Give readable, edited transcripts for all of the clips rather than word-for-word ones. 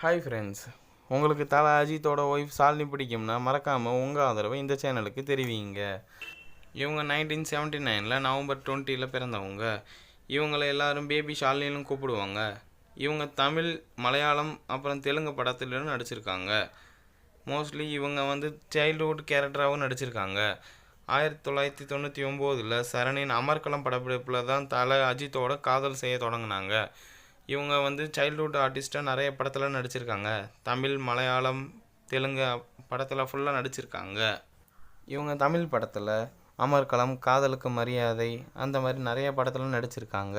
Hi friends, உங்களுக்கு தல அஜித்தோட ஒய்ஃப் ஷாலினி பிடிக்கும்னா மறக்காமல் உங்கள் ஆதரவை இந்த சேனலுக்கு தெரிவிங்க. இவங்க 1979 நவம்பர் 20 பிறந்தவங்க. இவங்களை எல்லாரும் பேபி ஷாலினிலும் கூப்பிடுவாங்க. இவங்க தமிழ், மலையாளம் அப்புறம் தெலுங்கு படத்திலும் நடிச்சிருக்காங்க. மோஸ்ட்லி இவங்க சைல்டுஹுட் கேரக்டராகவும் நடிச்சிருக்காங்க. 1999 சரணின் அமர்கலம் படப்பிடிப்பில் தான் தல அஜித்தோட காதல் செய்ய தொடங்கினாங்க. இவங்க சைல்டுஹுட் ஆர்டிஸ்ட்டாக நிறைய படத்தில் நடிச்சிருக்காங்க. தமிழ், மலையாளம், தெலுங்கு படத்தில் ஃபுல்லாக நடிச்சிருக்காங்க. இவங்க தமிழ் படத்தில் அமர்கலம், காதலுக்கு மரியாதை அந்த மாதிரி நிறைய படத்தில் நடிச்சிருக்காங்க.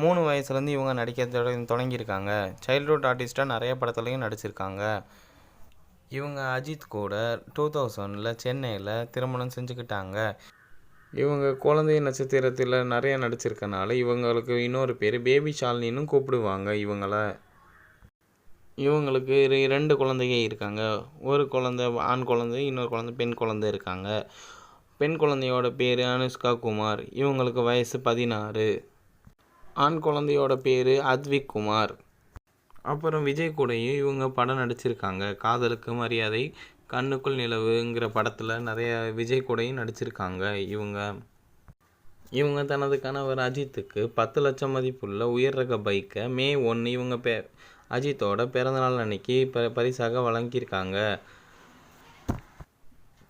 3 வயசுலேருந்து இவங்க நடிக்க தொடங்கியிருக்காங்க. சைல்டுஹுட் ஆர்டிஸ்ட்டாக நிறைய படத்துலையும் நடிச்சிருக்காங்க. இவங்க அஜித் கூட 2000 சென்னையில் திருமணம் செஞ்சுக்கிட்டாங்க. இவங்க குழந்தை நட்சத்திரத்தில் நிறைய நடிச்சிருக்கனால இவங்களுக்கு இன்னொரு பேர் பேபி ஷாலினின்னு கூப்பிடுவாங்க. இவங்களுக்கு 2 குழந்தைங்க இருக்காங்க. ஒரு குழந்தை ஆண் குழந்தை, இன்னொரு குழந்தை பெண் குழந்தை இருக்காங்க. பெண் குழந்தையோட பேர் அனுஷ்கா குமார். இவங்களுக்கு வயசு 16. ஆண் குழந்தையோட பேர் அத்விக் குமார். அப்புறம் விஜய் கூடயும் இவங்க படம் நடிச்சிருக்காங்க. காதலுக்கு மரியாதை, கண்ணுக்குள் நிலவுங்கிற படத்தில் நிறைய விஜய் கூடயும் நடிச்சிருக்காங்க. இவங்க தனது கணவர் அஜித்துக்கு 10 லட்சம் மதிப்புள்ள உயர் ரக பைக்கை மே 1 இவங்க அஜித்தோட பிறந்தநாள் அன்னைக்கு பரிசாக வழங்கியிருக்காங்க.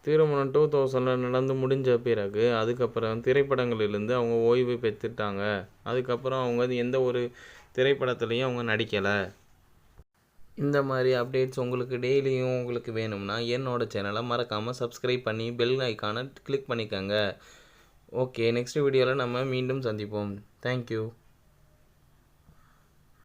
திருமணம் 2000 நடந்து முடிஞ்ச பிறகு அதுக்கப்புறம் திரைப்படங்களிலிருந்து அவங்க ஓய்வு பெற்றுட்டாங்க. அதுக்கப்புறம் அவங்க எந்த ஒரு திரைப்படத்துலையும் அவங்க நடிக்கலை. இந்த மாதிரி அப்டேட்ஸ் உங்களுக்கு டெய்லியும் உங்களுக்கு வேணும்னா என்னோட சேனலை மறக்காமல் சப்ஸ்கிரைப் பண்ணி பெல் ஐக்கானை கிளிக் பண்ணிக்கோங்க. ஓகே, நெக்ஸ்ட் வீடியோவில் நம்ம மீண்டும் சந்திப்போம். தேங்க்யூ.